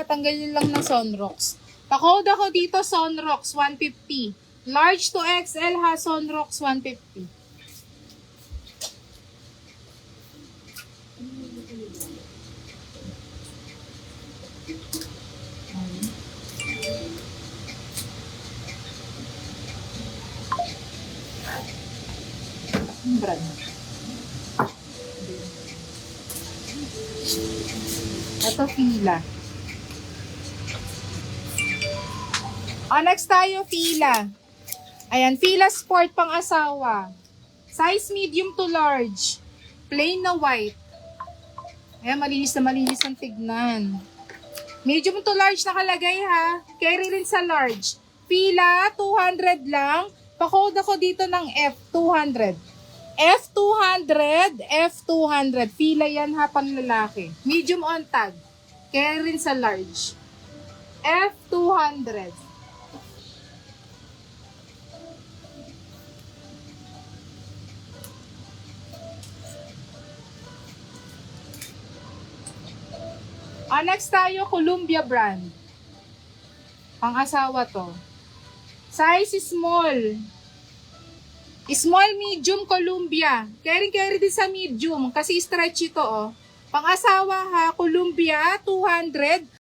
tanggalin lang ng Sonrox. Pa-code ako dito, Sonrox, 150. Large to XL ha, Sonrox, 150. Brand. Ito, Fila. Next tayo, Fila. Ayan, Fila Sport pang asawa. Size medium to large. Plain na white. Ayan, malinis na malinis ang tignan. Medium to large nakalagay ha. Carry rin sa large. Fila, 200 lang. Pa-code ako dito ng F200. F200, F200. Fila yan ha, pang lalaki. Medium on tag. Carry rin sa large. F200. Next tayo, Columbia brand. Pang-asawa to. Size small. Small, medium, Columbia. Carry din sa medium kasi stretchy to, oh. Pang-asawa ha, Columbia, 200.